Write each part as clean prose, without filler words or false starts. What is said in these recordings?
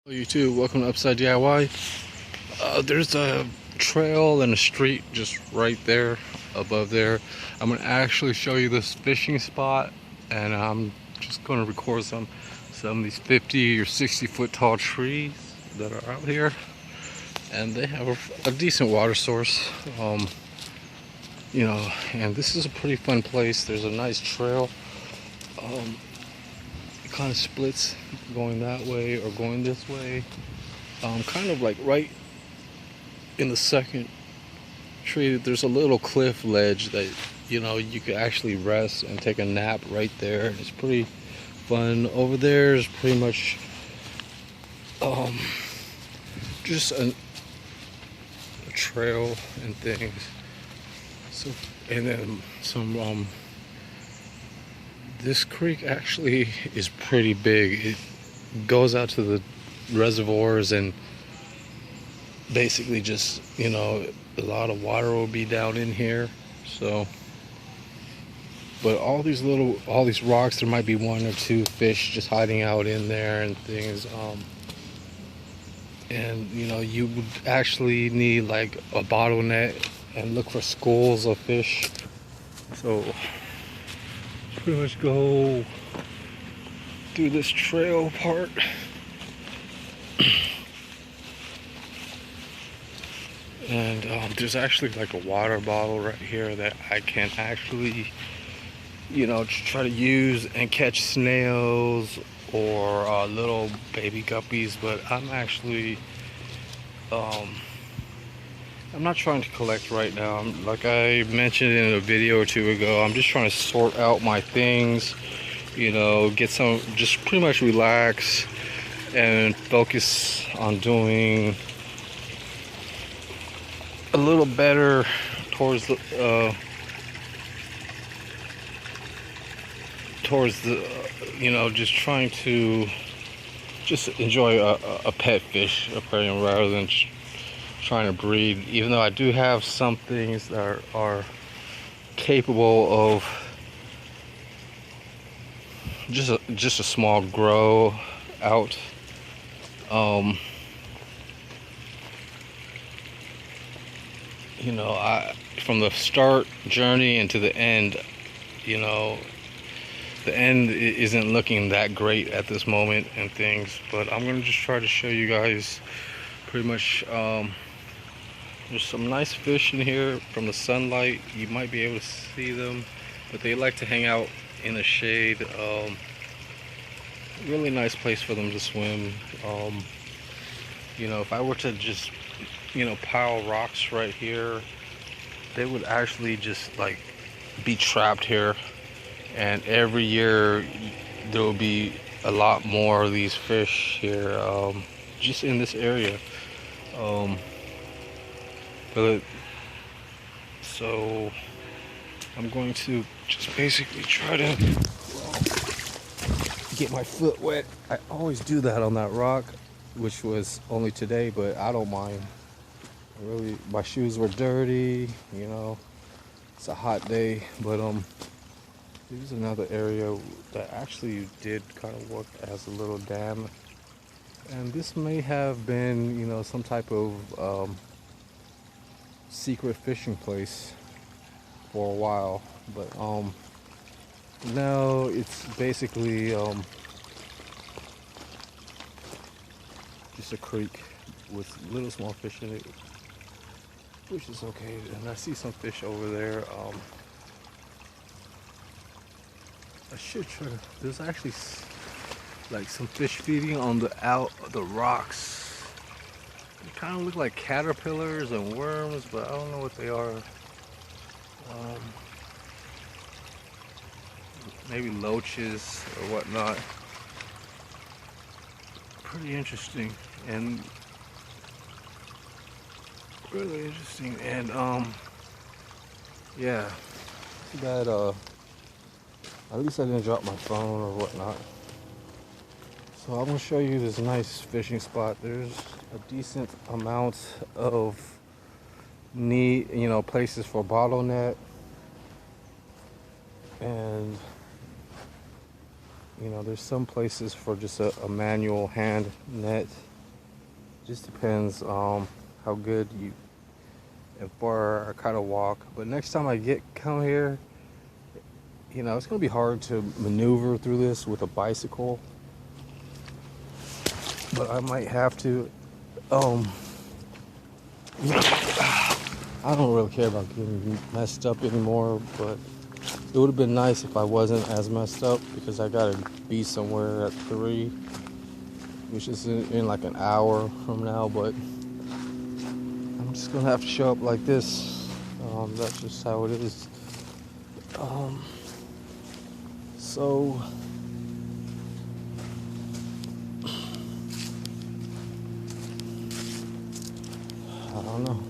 Hello YouTube, welcome to Upside DIY. There's a trail and a street just right there, above there. I'm gonna actually show you this fishing spot, and I'm just gonna record some of these 50 or 60 foot tall trees that are out here, and they have a decent water source. And this is a pretty fun place. There's a nice trail. It kind of splits going that way or going this way. Kind of like right in the second tree, there's a little cliff ledge that you could actually rest and take a nap right there. It's pretty fun. Over there is pretty much just a trail and things. So, and then some this creek actually is pretty big. It goes out to the reservoirs, and basically just a lot of water will be down in here. So, but all these rocks, there might be one or two fish just hiding out in there and things. And you would actually need like a bottle net and look for schools of fish. So pretty much go through this trail part. And there's actually like a water bottle right here that I can actually try to use and catch snails or little baby guppies. But I'm actually I'm not trying to collect right now. Like I mentioned in a video or two ago, I'm just trying to sort out my things, get some, just pretty much relax and focus on doing a little better towards the just trying to just enjoy a pet fish aquarium rather than trying to breed. Even though I do have some things that are capable of just a small grow out. From the start journey into the end, the end isn't looking that great at this moment and things. But I'm gonna just try to show you guys pretty much. There's some nice fish in here from the sunlight. You might be able to see them, but they like to hang out in the shade. Really nice place for them to swim. If I were to just pile rocks right here, they would actually just like be trapped here, and every year there will be a lot more of these fish here, just in this area. So I'm going to just basically try to get my foot wet. I always do that on that rock, which was only today, but I don't mind. Really, my shoes were dirty, it's a hot day. But there's another area that actually did kind of work as a little dam, and this may have been some type of secret fishing place for a while. But now it's basically just a creek with little small fish in it, which is okay. And I see some fish over there. I should try to, there's actually like some fish feeding on the rocks. They kind of look like caterpillars and worms, but I don't know what they are. Maybe loaches or whatnot. Pretty interesting and really interesting. And yeah, too bad. At least I didn't drop my phone or whatnot. So I'm gonna show you this nice fishing spot. There's a decent amount of places for bottle net, and there's some places for just a manual hand net. Just depends how good you and far I kind of walk. But next time I come here, you know, it's gonna be hard to maneuver through this with a bicycle. But I might have to. You know, I don't really care about getting messed up anymore, but it would have been nice if I wasn't as messed up, because I gotta be somewhere at 3, which is in like an hour from now. But I'm just gonna have to show up like this. That's just how it is. So I don't know.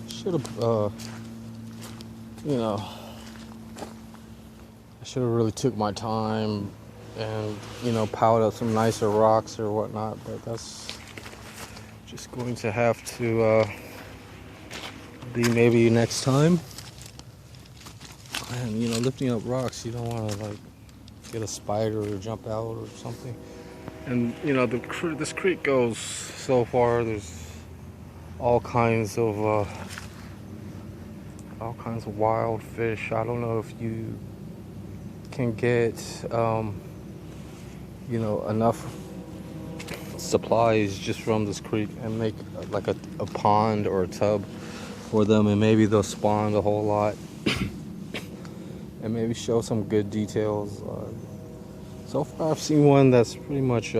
Should have, you know, I should have really took my time and, you know, piled up some nicer rocks or whatnot. But that's just going to have to be maybe next time. And, you know, lifting up rocks, you don't want to like get a spider or jump out or something. And, you know, this creek goes so far. There's all kinds of wild fish. I don't know if you can get you know, enough supplies just from this creek and make like a pond or a tub for them, and maybe they'll spawn a whole lot. And maybe show some good details. So far I've seen one that's pretty much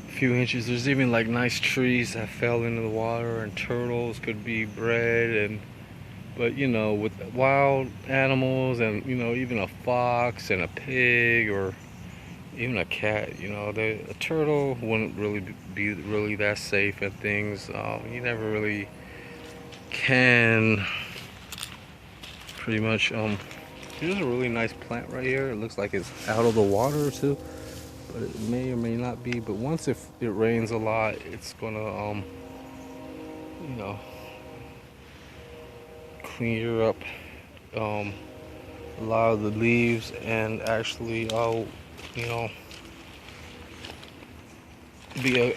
few inches. There's even like nice trees that fell into the water, and turtles could be bred. But you know, with wild animals, and you know, even a fox and a pig or even a cat, you know, a turtle wouldn't really be really that safe and things. You never really can pretty much. Here's a really nice plant right here. It looks like it's out of the water too, but it may or may not be. But once if it rains a lot, it's gonna you know, clear up a lot of the leaves, and actually I'll, you know, be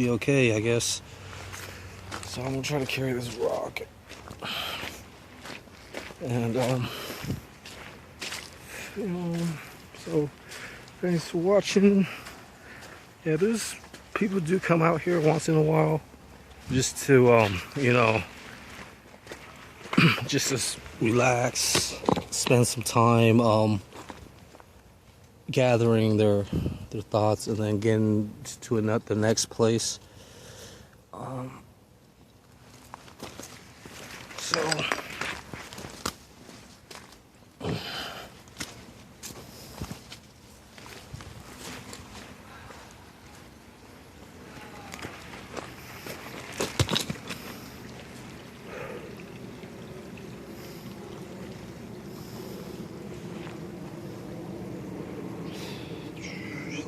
okay, I guess. So I'm gonna try to carry this rock. And you know, so thanks for watching. Yeah, there's people do come out here once in a while just to you know, just to relax, spend some time gathering their thoughts, and then getting to the next place. So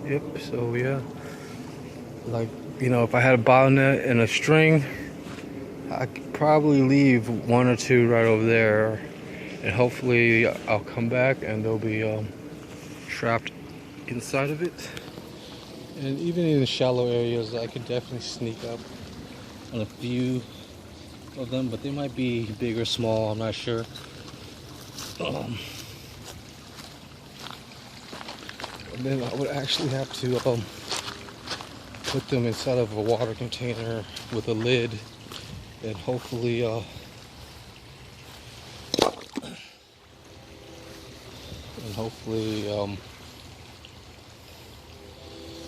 yep, so yeah, like, you know, if I had a bottleneck and a string, I could probably leave 1 or 2 right over there, and hopefully I'll come back and they'll be trapped inside of it. And even in the shallow areas, I could definitely sneak up on a few of them, but they might be big or small, I'm not sure. And then I would actually have to put them inside of a water container with a lid, and hopefully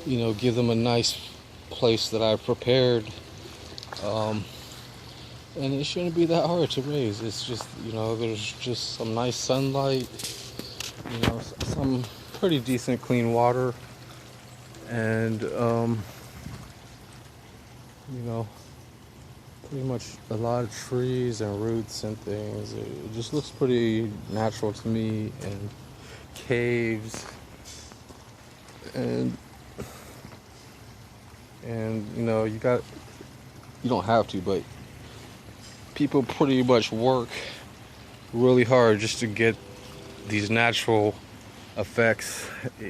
you know, give them a nice place that I've prepared. And it shouldn't be that hard to raise. It's just, you know, there's just some nice sunlight, you know, some pretty decent clean water, and you know, pretty much a lot of trees and roots and things. It just looks pretty natural to me, and caves, and you know, you don't have to, but people pretty much work really hard just to get these natural effects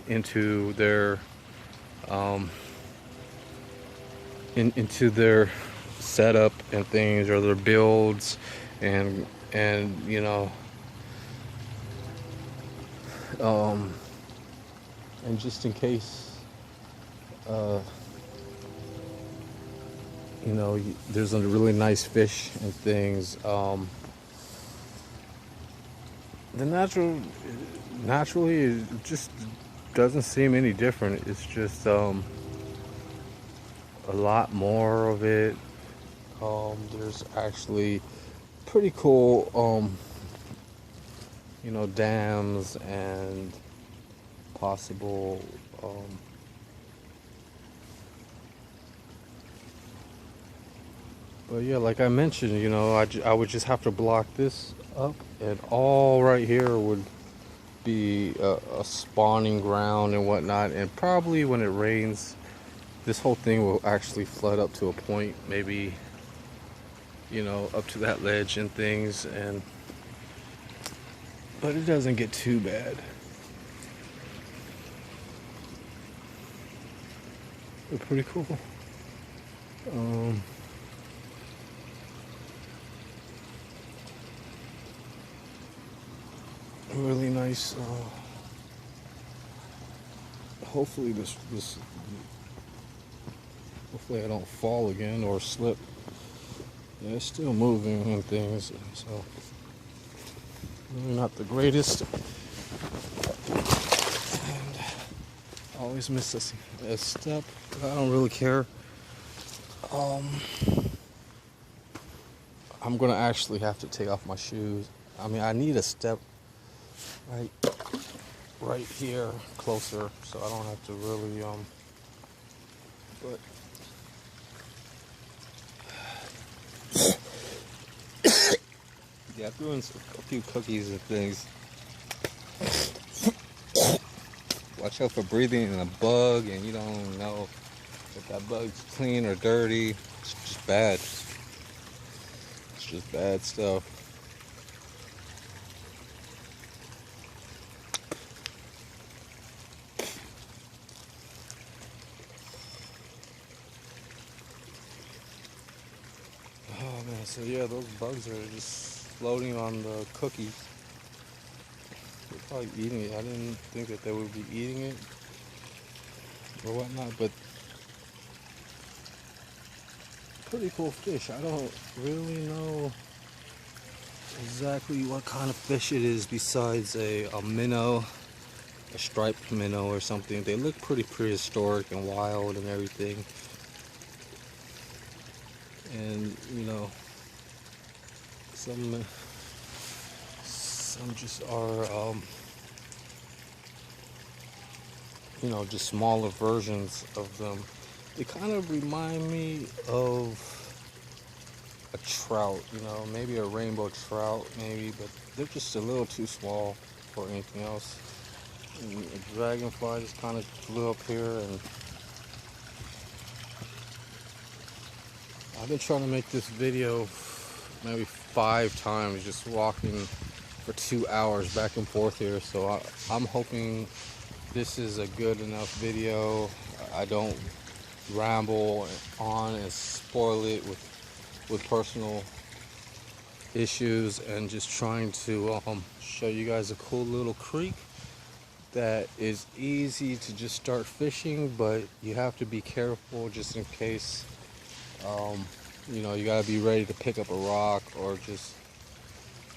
into their into their setup and things, or their builds, and you know, and just in case you know, there's a really nice fish and things. The naturally, it just doesn't seem any different. It's just a lot more of it. There's actually pretty cool, you know, dams and possible, but yeah, like I mentioned, you know, I would just have to block this up, and all right here would be a spawning ground and whatnot. And probably when it rains, this whole thing will actually flood up to a point, maybe, you know, up to that ledge and things. And but it doesn't get too bad. They're pretty cool. Really nice. Hopefully hopefully I don't fall again or slip. Yeah, it's still moving and things, so really not the greatest. And I always miss a step. I don't really care. I'm gonna actually have to take off my shoes. I mean, I need a step right here closer, so I don't have to really but yeah, I threw in a few cookies and things. Watch out for breathing in a bug, and you don't know if that bug's clean or dirty. It's just bad. It's just bad stuff. Oh man, so yeah, those bugs are just floating on the cookies. They're probably eating it. I didn't think that they would be eating it or whatnot, but pretty cool fish. I don't really know exactly what kind of fish it is besides a minnow, a striped minnow or something. They look pretty prehistoric and wild and everything. And you know, some just are you know, just smaller versions of them. They kind of remind me of a trout, you know, maybe a rainbow trout, maybe, but they're just a little too small for anything else. And a dragonfly just kind of flew up here, and I've been trying to make this video maybe 5 times, just walking for 2 hours back and forth here. So I'm hoping this is a good enough video. I don't ramble on and spoil it with personal issues, and just trying to show you guys a cool little creek that is easy to just start fishing, but you have to be careful just in case. You know, you gotta be ready to pick up a rock, or just,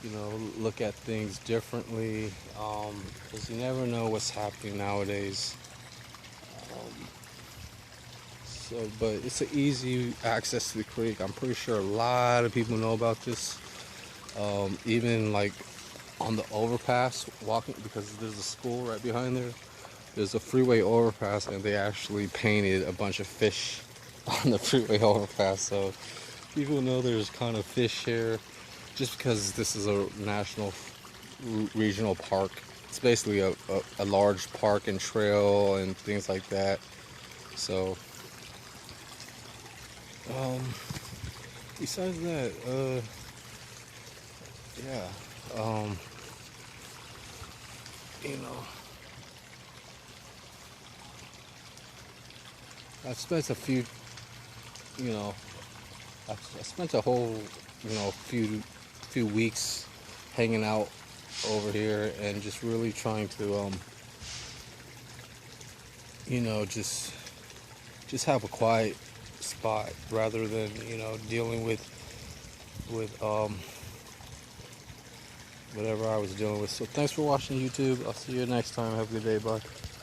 you know, look at things differently, because you never know what's happening nowadays. But it's an easy access to the creek. I'm pretty sure a lot of people know about this. Even like on the overpass, walking, because there's a school right behind there. There's a freeway overpass, and they actually painted a bunch of fish on the freeway overpass. So people know there's kind of fish here, just because this is a national regional park. It's basically a large park and trail and things like that. So besides that, yeah, you know, I've spent a few, you know, I spent a whole, few weeks hanging out over here and just really trying to, just have a quiet spot rather than, dealing with whatever I was dealing with. So thanks for watching YouTube. I'll see you next time. Have a good day. Bye.